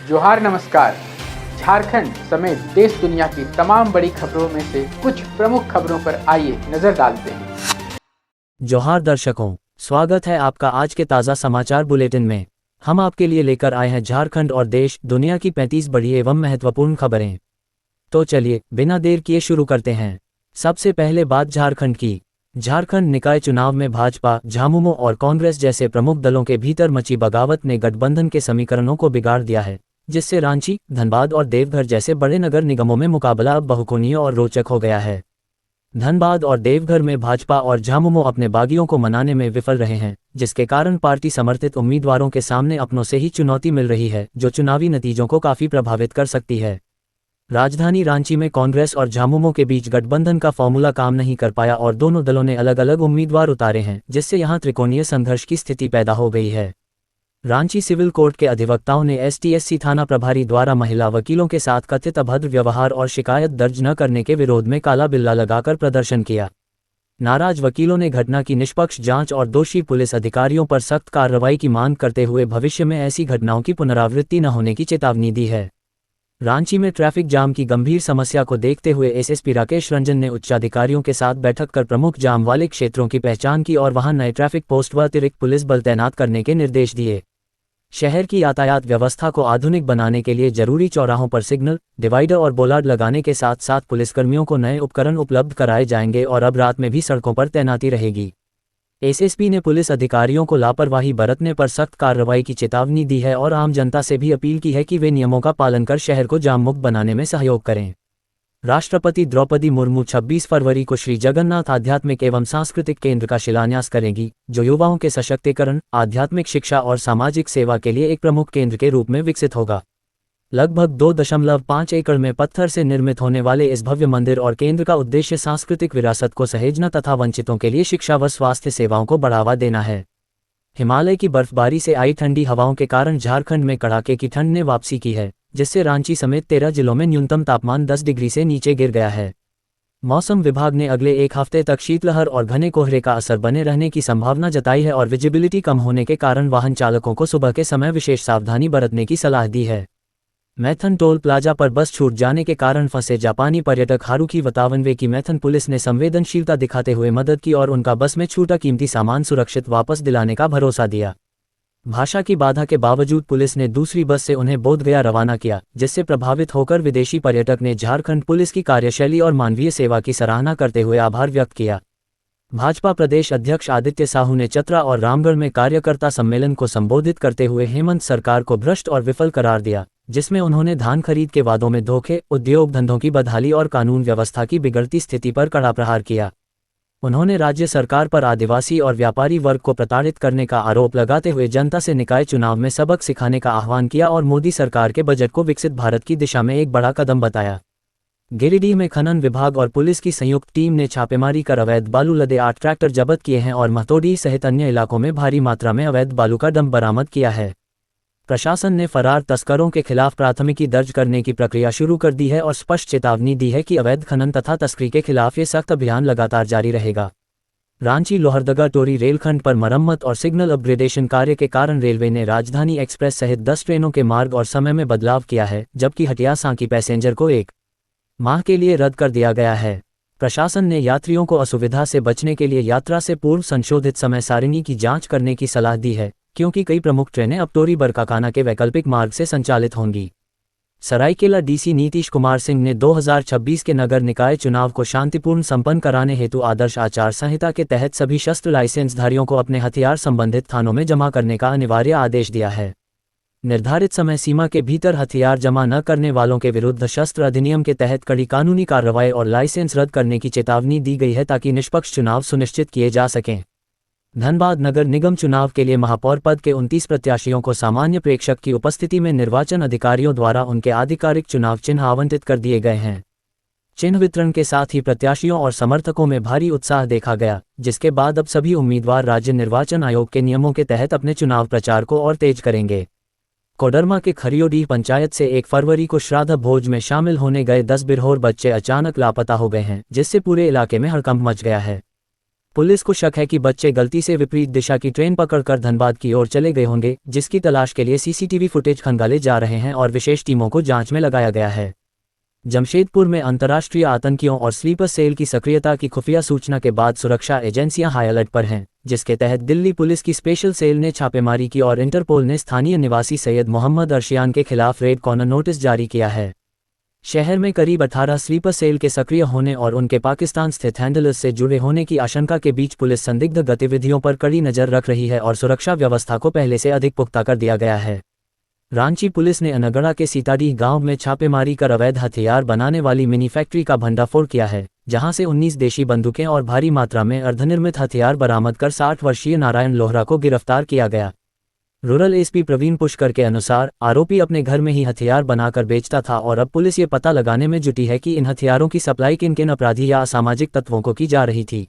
जोहार नमस्कार। झारखंड समेत देश दुनिया की तमाम बड़ी खबरों में से कुछ प्रमुख खबरों पर आइए नजर डालते हैं। जोहार दर्शकों, स्वागत है आपका आज के ताज़ा समाचार बुलेटिन में। हम आपके लिए लेकर आए हैं झारखंड और देश दुनिया की 35 बड़ी एवं महत्वपूर्ण खबरें। तो चलिए बिना देर किए शुरू करते हैं। सबसे पहले बात झारखंड की। झारखंड निकाय चुनाव में भाजपा, झामुमो और कांग्रेस जैसे प्रमुख दलों के भीतर मची बगावत ने गठबंधन के समीकरणों को बिगाड़ दिया है, जिससे रांची, धनबाद और देवघर जैसे बड़े नगर निगमों में मुकाबला अब बहुकोणीय और रोचक हो गया है। धनबाद और देवघर में भाजपा और झामुमो अपने बागियों को मनाने में विफल रहे हैं, जिसके कारण पार्टी समर्थित उम्मीदवारों के सामने अपनों से ही चुनौती मिल रही है, जो चुनावी नतीजों को काफी प्रभावित कर सकती है। राजधानी रांची में कांग्रेस और झामुमो के बीच गठबंधन का फॉर्मूला काम नहीं कर पाया और दोनों दलों ने अलग अलग उम्मीदवार उतारे हैं, जिससे यहां त्रिकोणीय संघर्ष की स्थिति पैदा हो गई है। रांची सिविल कोर्ट के अधिवक्ताओं ने एसटीएससी थाना प्रभारी द्वारा महिला वकीलों के साथ कथित अभद्र व्यवहार और शिकायत दर्ज न करने के विरोध में काला बिल्ला लगाकर प्रदर्शन किया। नाराज वकीलों ने घटना की निष्पक्ष जांच और दोषी पुलिस अधिकारियों पर सख्त कार्रवाई की मांग करते हुए भविष्य में ऐसी घटनाओं की पुनरावृत्ति न होने की चेतावनी दी है। रांची में ट्रैफिक जाम की गंभीर समस्या को देखते हुए एसएसपी राकेश रंजन ने उच्चाधिकारियों के साथ बैठक कर प्रमुख जाम वाले क्षेत्रों की पहचान की और वहां नए ट्रैफिक पोस्ट व अतिरिक्त पुलिस बल तैनात करने के निर्देश दिए। शहर की यातायात व्यवस्था को आधुनिक बनाने के लिए जरूरी चौराहों पर सिग्नल, डिवाइडर और बोलार्ड लगाने के साथ साथ पुलिसकर्मियों को नए उपकरण उपलब्ध कराए जाएंगे और अब रात में भी सड़कों पर तैनाती रहेगी। एसएसपी ने पुलिस अधिकारियों को लापरवाही बरतने पर सख्त कार्रवाई की चेतावनी दी है और आम जनता से भी अपील की है कि वे नियमों का पालन कर शहर को जाम मुक्त बनाने में सहयोग करें। राष्ट्रपति द्रौपदी मुर्मू 26 फरवरी को श्री जगन्नाथ आध्यात्मिक एवं सांस्कृतिक केंद्र का शिलान्यास करेंगी, जो युवाओं के सशक्तिकरण, आध्यात्मिक शिक्षा और सामाजिक सेवा के लिए एक प्रमुख केंद्र के रूप में विकसित होगा। लगभग 2.5 एकड़ में पत्थर से निर्मित होने वाले इस भव्य मंदिर और केंद्र का उद्देश्य सांस्कृतिक विरासत को सहेजना तथा वंचितों के लिए शिक्षा व स्वास्थ्य सेवाओं को बढ़ावा देना है। हिमालय की बर्फबारी से आई ठंडी हवाओं के कारण झारखंड में कड़ाके की ठंड ने वापसी की है, जिससे रांची समेत 13 जिलों में न्यूनतम तापमान 10 डिग्री से नीचे गिर गया है। मौसम विभाग ने अगले एक हफ्ते तक शीतलहर और घने कोहरे का असर बने रहने की संभावना जताई है और विजिबिलिटी कम होने के कारण वाहन चालकों को सुबह के समय विशेष सावधानी बरतने की सलाह दी है। मैथन टोल प्लाजा पर बस छूट जाने के कारण फंसे जापानी पर्यटक हारुकी वतावनवे की मैथन पुलिस ने संवेदनशीलता दिखाते हुए मदद की और उनका बस में छूटा कीमती सामान सुरक्षित वापस दिलाने का भरोसा दिया। भाषा की बाधा के बावजूद पुलिस ने दूसरी बस से उन्हें बोधगया रवाना किया, जिससे प्रभावित होकर विदेशी पर्यटक ने झारखंड पुलिस की कार्यशैली और मानवीय सेवा की सराहना करते हुए आभार व्यक्त किया। भाजपा प्रदेश अध्यक्ष आदित्य साहू ने चतरा और रामगढ़ में कार्यकर्ता सम्मेलन को संबोधित करते हुए हेमंत सरकार को भ्रष्ट और विफल करार दिया, जिसमें उन्होंने धान खरीद के वादों में धोखे, उद्योग धंधों की बदहाली और कानून व्यवस्था की बिगड़ती स्थिति पर कड़ा प्रहार किया। उन्होंने राज्य सरकार पर आदिवासी और व्यापारी वर्ग को प्रताड़ित करने का आरोप लगाते हुए जनता से निकाय चुनाव में सबक सिखाने का आह्वान किया और मोदी सरकार के बजट को विकसित भारत की दिशा में एक बड़ा कदम बताया। गिरिडीह में खनन विभाग और पुलिस की संयुक्त टीम ने छापेमारी कर अवैध बालू लदे 8 ट्रैक्टर जब्त किए हैं और महतोडी सहित अन्य इलाकों में भारी मात्रा में अवैध बालू का डंप बरामद किया है। प्रशासन ने फरार तस्करों के खिलाफ प्राथमिकी दर्ज करने की प्रक्रिया शुरू कर दी है और स्पष्ट चेतावनी दी है कि अवैध खनन तथा तस्करी के खिलाफ ये सख्त अभियान लगातार जारी रहेगा। रांची लोहरदगा टोरी रेलखंड पर मरम्मत और सिग्नल अपग्रेडेशन कार्य के कारण रेलवे ने राजधानी एक्सप्रेस सहित 10 ट्रेनों के मार्ग और समय में बदलाव किया है, जबकि हटिया सांकी पैसेंजर को 1 माह के लिए रद्द कर दिया गया है। प्रशासन ने यात्रियों को असुविधा से बचने के लिए यात्रा से पूर्व संशोधित समय सारिणी की जांच करने की सलाह दी है, क्योंकि कई प्रमुख ट्रेनें अब टोरी बरकाकाना के वैकल्पिक मार्ग से संचालित होंगी। सरायकेला डीसी नीतीश कुमार सिंह ने 2026 के नगर निकाय चुनाव को शांतिपूर्ण संपन्न कराने हेतु आदर्श आचार संहिता के तहत सभी शस्त्र लाइसेंसधारियों को अपने हथियार संबंधित थानों में जमा करने का अनिवार्य आदेश दिया है। निर्धारित समय सीमा के भीतर हथियार जमा न करने वालों के विरुद्ध शस्त्र अधिनियम के तहत कड़ी कानूनी कार्रवाई और लाइसेंस रद्द करने की चेतावनी दी गई है, ताकि निष्पक्ष चुनाव सुनिश्चित किए जा सकें। धनबाद नगर निगम चुनाव के लिए महापौर पद के 29 प्रत्याशियों को सामान्य प्रेक्षक की उपस्थिति में निर्वाचन अधिकारियों द्वारा उनके आधिकारिक चुनाव चिन्ह आवंटित कर दिए गए हैं। चिन्ह वितरण के साथ ही प्रत्याशियों और समर्थकों में भारी उत्साह देखा गया, जिसके बाद अब सभी उम्मीदवार राज्य निर्वाचन आयोग के नियमों के तहत अपने चुनाव प्रचार को और तेज करेंगे। कोडरमा के खरियोडीह पंचायत से 1 फरवरी को श्राद्ध भोज में शामिल होने गए 10 बिरहोर बच्चे अचानक लापता हो गए हैं, जिससे पूरे इलाके में हड़कंप मच गया है। पुलिस को शक है कि बच्चे गलती से विपरीत दिशा की ट्रेन पकड़कर धनबाद की ओर चले गए होंगे, जिसकी तलाश के लिए सीसीटीवी फुटेज खंगाले जा रहे हैं और विशेष टीमों को जांच में लगाया गया है। जमशेदपुर में अंतर्राष्ट्रीय आतंकियों और स्लीपर सेल की सक्रियता की खुफिया सूचना के बाद सुरक्षा एजेंसियां हाई अलर्ट पर हैं, जिसके तहत दिल्ली पुलिस की स्पेशल सेल ने छापेमारी की और इंटरपोल ने स्थानीय निवासी सैयद मोहम्मद अर्शियान के खिलाफ रेड कॉर्नर नोटिस जारी किया है। शहर में करीब 18 स्लीपर सेल के सक्रिय होने और उनके पाकिस्तान स्थित हैंडलर्स से जुड़े होने की आशंका के बीच पुलिस संदिग्ध गतिविधियों पर कड़ी नज़र रख रही है और सुरक्षा व्यवस्था को पहले से अधिक पुख्ता कर दिया गया है। रांची पुलिस ने अनगढ़ा के सीताडीह गांव में छापेमारी कर अवैध हथियार बनाने वाली मिनी फैक्ट्री का भंडाफोड़ किया है, जहां से 19 देशी बंदूकें और भारी मात्रा में अर्धनिर्मित हथियार बरामद कर 60 वर्षीय नारायण लोहरा को गिरफ्तार किया गया। रूरल एसपी प्रवीण पुष्कर के अनुसार आरोपी अपने घर में ही हथियार बनाकर बेचता था और अब पुलिस ये पता लगाने में जुटी है कि इन हथियारों की सप्लाई किन किन अपराधी या असामाजिक तत्वों को की जा रही थी।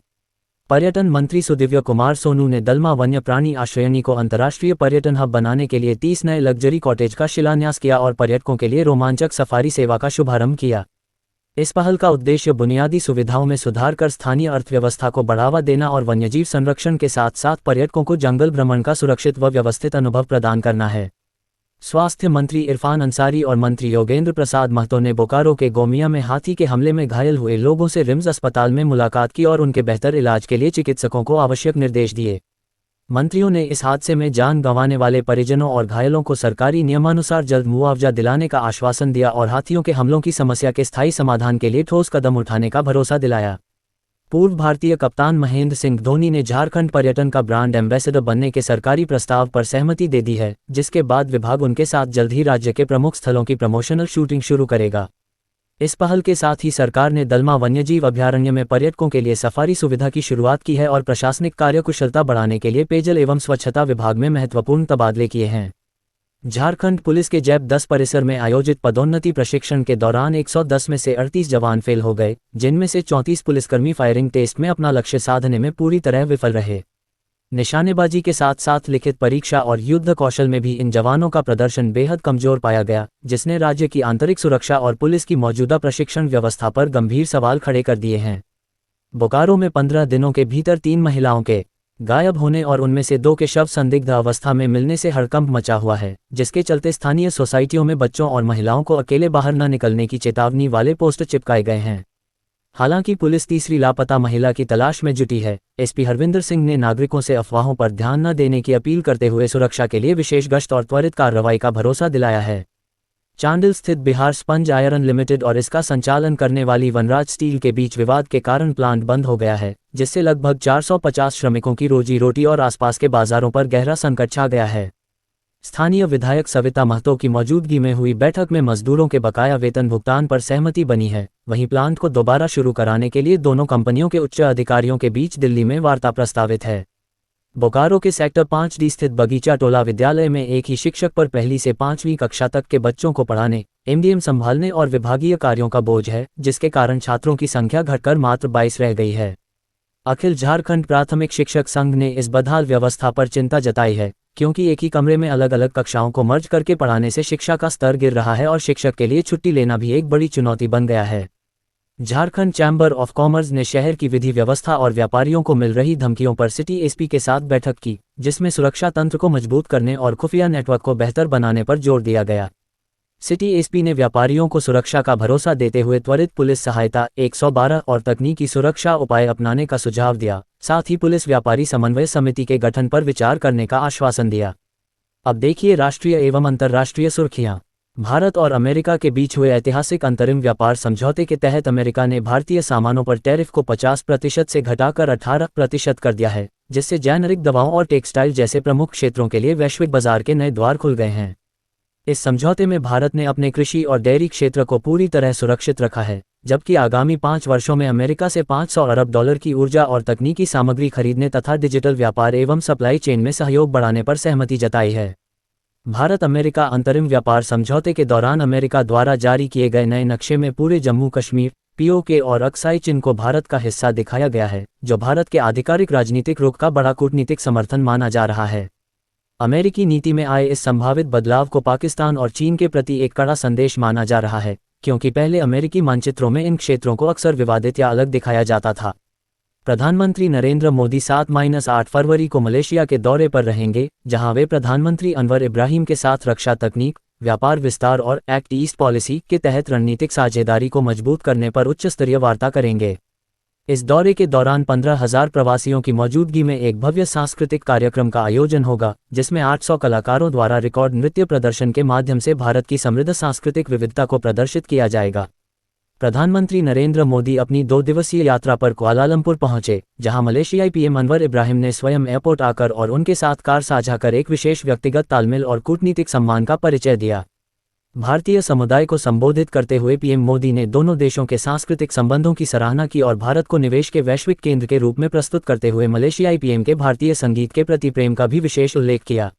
पर्यटन मंत्री सुदिव्य कुमार सोनू ने दलमा वन्य प्राणी आश्रयनी को अंतर्राष्ट्रीय पर्यटन हब बनाने के लिए 30 नए लग्जरी कॉटेज का शिलान्यास किया और पर्यटकों के लिए रोमांचक सफारी सेवा का शुभारंभ किया। इस पहल का उद्देश्य बुनियादी सुविधाओं में सुधार कर स्थानीय अर्थव्यवस्था को बढ़ावा देना और वन्यजीव संरक्षण के साथ साथ पर्यटकों को जंगल भ्रमण का सुरक्षित व व्यवस्थित अनुभव प्रदान करना है। स्वास्थ्य मंत्री इरफान अंसारी और मंत्री योगेंद्र प्रसाद महतो ने बोकारो के गोमिया में हाथी के हमले में घायल हुए लोगों से रिम्स अस्पताल में मुलाकात की और उनके बेहतर इलाज के लिए चिकित्सकों को आवश्यक निर्देश दिए। मंत्रियों ने इस हादसे में जान गंवाने वाले परिजनों और घायलों को सरकारी नियमानुसार जल्द मुआवजा दिलाने का आश्वासन दिया और हाथियों के हमलों की समस्या के स्थायी समाधान के लिए ठोस कदम उठाने का भरोसा दिलाया। पूर्व भारतीय कप्तान महेंद्र सिंह धोनी ने झारखंड पर्यटन का ब्रांड एम्बेसडर बनने के सरकारी प्रस्ताव पर सहमति दे दी है, जिसके बाद विभाग उनके साथ जल्द ही राज्य के प्रमुख स्थलों की प्रमोशनल शूटिंग शुरू करेगा। इस पहल के साथ ही सरकार ने दलमा वन्यजीव अभयारण्य में पर्यटकों के लिए सफारी सुविधा की शुरुआत की है और प्रशासनिक कार्यकुशलता बढ़ाने के लिए पेयजल एवं स्वच्छता विभाग में महत्वपूर्ण तबादले किए हैं। झारखंड पुलिस के जैप 10 परिसर में आयोजित पदोन्नति प्रशिक्षण के दौरान 110 में से 38 जवान फेल हो गए, जिनमें से 34 पुलिसकर्मी फायरिंग टेस्ट में अपना लक्ष्य साधने में पूरी तरह विफल रहे। निशानेबाजी के साथ साथ लिखित परीक्षा और युद्ध कौशल में भी इन जवानों का प्रदर्शन बेहद कमजोर पाया गया, जिसने राज्य की आंतरिक सुरक्षा और पुलिस की मौजूदा प्रशिक्षण व्यवस्था पर गंभीर सवाल खड़े कर दिए हैं। बोकारो में 15 दिनों के भीतर 3 महिलाओं के गायब होने और उनमें से 2 के शव संदिग्ध अवस्था में मिलने से हड़कंप मचा हुआ है, जिसके चलते स्थानीय सोसाइटियों में बच्चों और महिलाओं को अकेले बाहर न निकलने की चेतावनी वाले पोस्टर चिपकाए गए हैं। हालांकि पुलिस तीसरी लापता महिला की तलाश में जुटी है। एसपी हरविंदर सिंह ने नागरिकों से अफवाहों पर ध्यान न देने की अपील करते हुए सुरक्षा के लिए विशेष गश्त और त्वरित कार्रवाई का भरोसा दिलाया है। चांडिल स्थित बिहार स्पंज आयरन लिमिटेड और इसका संचालन करने वाली वनराज स्टील के बीच विवाद के कारण प्लांट बंद हो गया है, जिससे लगभग 450 श्रमिकों की रोजी रोटी और आसपास के बाजारों पर गहरा संकट छा गया है। स्थानीय विधायक सविता महतो की मौजूदगी में हुई बैठक में मजदूरों के बकाया वेतन भुगतान पर सहमति बनी है। वहीं प्लांट को दोबारा शुरू कराने के लिए दोनों कंपनियों के उच्च अधिकारियों के बीच दिल्ली में वार्ता प्रस्तावित है। बोकारो के सेक्टर 5D स्थित बगीचा टोला विद्यालय में एक ही शिक्षक पर पहली से 5वीं कक्षा तक के बच्चों को पढ़ाने, एमडीएम संभालने और विभागीय कार्यों का बोझ है, जिसके कारण छात्रों की संख्या घटकर मात्र 22 रह गई है। अखिल झारखंड प्राथमिक शिक्षक संघ ने इस बदहाल व्यवस्था पर चिंता जताई है, क्योंकि एक ही कमरे में अलग अलग कक्षाओं को मर्ज करके पढ़ाने से शिक्षा का स्तर गिर रहा है और शिक्षक के लिए छुट्टी लेना भी एक बड़ी चुनौती बन गया है। झारखंड चैम्बर ऑफ कॉमर्स ने शहर की विधि व्यवस्था और व्यापारियों को मिल रही धमकियों पर सिटी एसपी के साथ बैठक की, जिसमें सुरक्षा तंत्र को मजबूत करने और खुफिया नेटवर्क को बेहतर बनाने पर जोर दिया गया। सिटी एसपी ने व्यापारियों को सुरक्षा का भरोसा देते हुए त्वरित पुलिस सहायता 112 और तकनीकी सुरक्षा उपाय अपनाने का सुझाव दिया। साथ ही पुलिस व्यापारी समन्वय समिति के गठन पर विचार करने का आश्वासन दिया। अब देखिए राष्ट्रीय एवं अंतर्राष्ट्रीय सुर्खियां। भारत और अमेरिका के बीच हुए ऐतिहासिक अंतरिम व्यापार समझौते के तहत अमेरिका ने भारतीय सामानों पर टैरिफ को 50% से घटाकर 18% कर दिया है, जिससे जेनेरिक दवाओं और टेक्सटाइल जैसे प्रमुख क्षेत्रों के लिए वैश्विक बाजार के नए द्वार खुल गए हैं। इस समझौते में भारत ने अपने कृषि और डेयरी क्षेत्र को पूरी तरह सुरक्षित रखा है, जबकि आगामी 5 वर्षों में अमेरिका से $500 अरब की ऊर्जा और तकनीकी सामग्री खरीदने तथा डिजिटल व्यापार एवं सप्लाई चेन में सहयोग बढ़ाने पर सहमति जताई है। भारत अमेरिका अंतरिम व्यापार समझौते के दौरान अमेरिका द्वारा जारी किए गए नए नक्शे में पूरे जम्मू कश्मीर, पीओके और अक्साई चिन को भारत का हिस्सा दिखाया गया है, जो भारत के आधिकारिक राजनीतिक रुख का बड़ा कूटनीतिक समर्थन माना जा रहा है। अमेरिकी नीति में आए इस संभावित बदलाव को पाकिस्तान और चीन के प्रति एक कड़ा संदेश माना जा रहा है, क्योंकि पहले अमेरिकी मानचित्रों में इन क्षेत्रों को अक्सर विवादित या अलग दिखाया जाता था। प्रधानमंत्री नरेंद्र मोदी 7-8 फरवरी को मलेशिया के दौरे पर रहेंगे, जहां वे प्रधानमंत्री अनवर इब्राहिम के साथ रक्षा तकनीक, व्यापार विस्तार और एक्ट ईस्ट पॉलिसी के तहत रणनीतिक साझेदारी को मजबूत करने पर उच्च स्तरीय वार्ता करेंगे। इस दौरे के दौरान 15,000 प्रवासियों की मौजूदगी में एक भव्य सांस्कृतिक कार्यक्रम का आयोजन होगा, जिसमें 800 कलाकारों द्वारा रिकॉर्ड नृत्य प्रदर्शन के माध्यम से भारत की समृद्ध सांस्कृतिक विविधता को प्रदर्शित किया जाएगा। प्रधानमंत्री नरेंद्र मोदी अपनी 2 दिवसीय यात्रा पर कुआलालंपुर पहुंचे, जहां मलेशियाई पीएम अनवर इब्राहिम ने स्वयं एयरपोर्ट आकर और उनके साथ कार साझा कर एक विशेष व्यक्तिगत तालमेल और कूटनीतिक सम्मान का परिचय दिया। भारतीय समुदाय को संबोधित करते हुए पीएम मोदी ने दोनों देशों के सांस्कृतिक संबंधों की सराहना की और भारत को निवेश के वैश्विक केंद्र के रूप में प्रस्तुत करते हुए मलेशियाई पीएम के भारतीय संगीत के प्रति प्रेम का भी विशेष उल्लेख किया।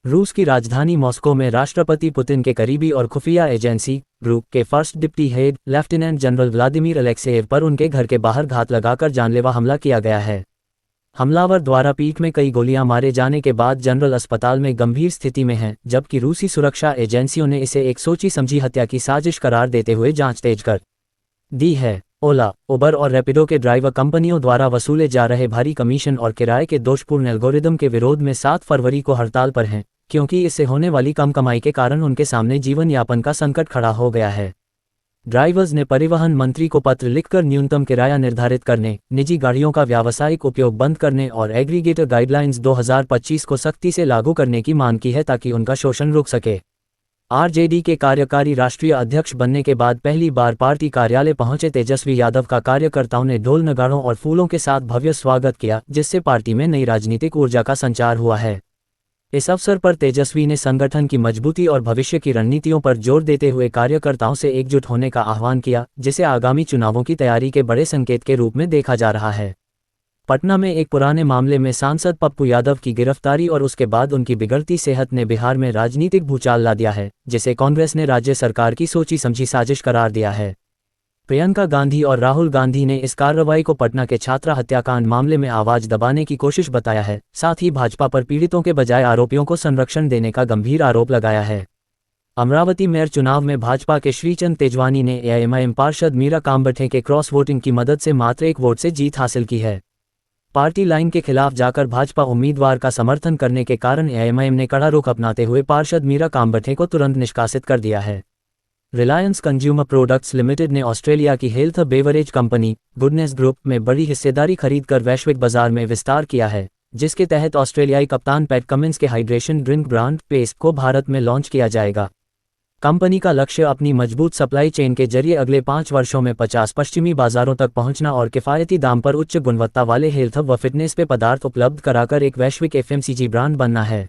रूस की राजधानी मॉस्को में राष्ट्रपति पुतिन के करीबी और खुफिया एजेंसी ग्रुप के first deputy head lieutenant general Vladimir Alekseyev पर उनके घर के बाहर घात लगाकर जानलेवा हमला किया गया है। हमलावर द्वारा पीठ में कई गोलियां मारे जाने के बाद जनरल अस्पताल में गंभीर स्थिति में हैं, जबकि रूसी सुरक्षा एजेंसियों ने इसे एक सोची समझी हत्या की साजिश करार देते हुए जांच तेज कर दी है। ओला, उबर और रैपिडो के ड्राइवर कंपनियों द्वारा वसूले जा रहे भारी कमीशन और किराए के दोषपूर्ण एल्गोरिदम के विरोध में 7 फरवरी को हड़ताल पर हैं, क्योंकि इससे होने वाली कम कमाई के कारण उनके सामने जीवन यापन का संकट खड़ा हो गया है। ड्राइवर्स ने परिवहन मंत्री को पत्र लिखकर न्यूनतम किराया निर्धारित करने, निजी गाड़ियों का व्यावसायिक उपयोग बंद करने और एग्रीगेटर गाइडलाइंस 2025 को सख्ती से लागू करने की मांग की है, ताकि उनका शोषण रुक सके। आरजेडी के कार्यकारी राष्ट्रीय अध्यक्ष बनने के बाद पहली बार पार्टी कार्यालय पहुंचे तेजस्वी यादव का कार्यकर्ताओं ने ढोल नगाड़ों और फूलों के साथ भव्य स्वागत किया, जिससे पार्टी में नई राजनीतिक ऊर्जा का संचार हुआ है। इस अवसर पर तेजस्वी ने संगठन की मजबूती और भविष्य की रणनीतियों पर जोर देते हुए कार्यकर्ताओं से एकजुट होने का आह्वान किया, जिसे आगामी चुनावों की तैयारी के बड़े संकेत के रूप में देखा जा रहा है। पटना में एक पुराने मामले में सांसद पप्पू यादव की गिरफ्तारी और उसके बाद उनकी बिगड़ती सेहत ने बिहार में राजनीतिक भूचाल ला दिया है, जिसे कांग्रेस ने राज्य सरकार की सोची समझी साजिश करार दिया है। प्रियंका गांधी और राहुल गांधी ने इस कार्रवाई को पटना के छात्रा हत्याकांड मामले में आवाज दबाने की कोशिश बताया है। साथ ही भाजपा पर पीड़ितों के बजाय आरोपियों को संरक्षण देने का गंभीर आरोप लगाया है। अमरावती मेयर चुनाव में भाजपा के श्रीचंद तेजवानी ने एआईएमआईएम पार्षद मीरा कामबठे के क्रॉस वोटिंग की मदद से मात्र 1 वोट से जीत हासिल की है। पार्टी लाइन के खिलाफ जाकर भाजपा उम्मीदवार का समर्थन करने के कारण एआईएमआईएम ने कड़ा रुख अपनाते हुए पार्षद मीरा कामबठे को तुरंत निष्कासित कर दिया है। रिलायंस कंज्यूमर प्रोडक्ट्स लिमिटेड ने ऑस्ट्रेलिया की health beverage company goodness group में बड़ी हिस्सेदारी खरीदकर वैश्विक बाजार में विस्तार किया है, जिसके तहत ऑस्ट्रेलियाई कप्तान पैट कमिंस के हाइड्रेशन ड्रिंक ब्रांड पेस को भारत में लॉन्च किया जाएगा। कंपनी का लक्ष्य अपनी मजबूत सप्लाई चेन के जरिए अगले 5 वर्षों में 50 पश्चिमी बाजारों तक पहुंचना और किफ़ायती दाम पर उच्च गुणवत्ता वाले हेल्थ व फिटनेस पे पदार्थ उपलब्ध कराकर एक वैश्विक एफएमसीजी ब्रांड बनना है।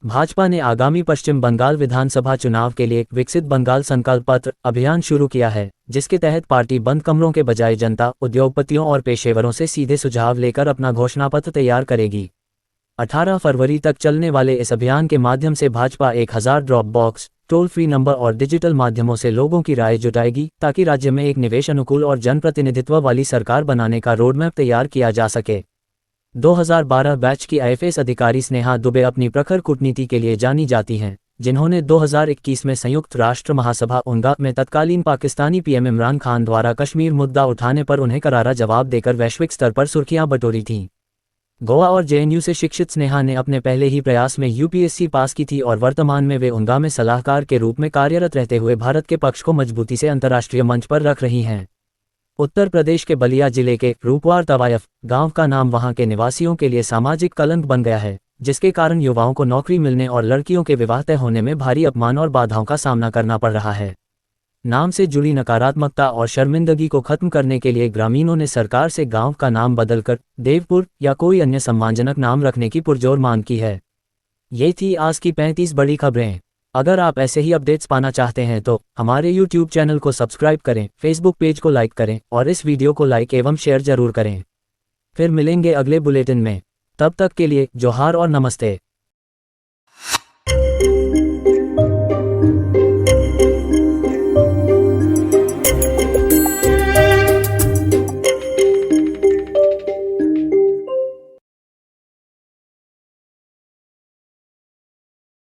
भाजपा ने आगामी पश्चिम बंगाल विधानसभा चुनाव के लिए विकसित बंगाल संकल्प पत्र अभियान शुरू किया है, जिसके तहत पार्टी बंद कमरों के बजाय जनता, उद्योगपतियों और पेशेवरों से सीधे सुझाव लेकर अपना घोषणापत्र तैयार करेगी। 18 फरवरी तक चलने वाले इस अभियान के माध्यम से Bhajpa 1000 drop box, toll free number और डिजिटल माध्यमों से लोगों की राय जुटाएगी, ताकि राज्य में एक निवेश अनुकूल और जनप्रतिनिधित्व वाली सरकार बनाने का रोडमैप तैयार किया जा सके। 2012 बैच की आईएफएस अधिकारी स्नेहा दुबे अपनी प्रखर कूटनीति के लिए जानी जाती हैं, जिन्होंने 2021 में संयुक्त राष्ट्र महासभा UNGA में तत्कालीन पाकिस्तानी पीएम इमरान खान द्वारा कश्मीर मुद्दा उठाने पर उन्हें करारा जवाब देकर वैश्विक स्तर पर सुर्खियां बटोरी थीं। गोवा और जेएनयू से शिक्षित स्नेहा ने अपने पहले ही प्रयास में यूपीएससी पास की थी और वर्तमान में वे UNGA में सलाहकार के रूप में कार्यरत रहते हुए भारत के पक्ष को मजबूती से अंतर्राष्ट्रीय मंच पर रख रही हैं। उत्तर प्रदेश के बलिया जिले के रूपवार तवायफ गांव का नाम वहां के निवासियों के लिए सामाजिक कलंक बन गया है, जिसके कारण युवाओं को नौकरी मिलने और लड़कियों के विवाह तय होने में भारी अपमान और बाधाओं का सामना करना पड़ रहा है। नाम से जुड़ी नकारात्मकता और शर्मिंदगी को खत्म करने के लिए ग्रामीणों ने सरकार से गांव का नाम बदलकर देवपुर या कोई अन्य सम्मानजनक नाम रखने की पुरजोर मांग की है। ये थी आज की 35 बड़ी खबरें। अगर आप ऐसे ही अपडेट्स पाना चाहते हैं तो हमारे YouTube चैनल को सब्सक्राइब करें, Facebook पेज को लाइक करें और इस वीडियो को लाइक एवं शेयर जरूर करें। फिर मिलेंगे अगले बुलेटिन में। तब तक के लिए जोहार और नमस्ते।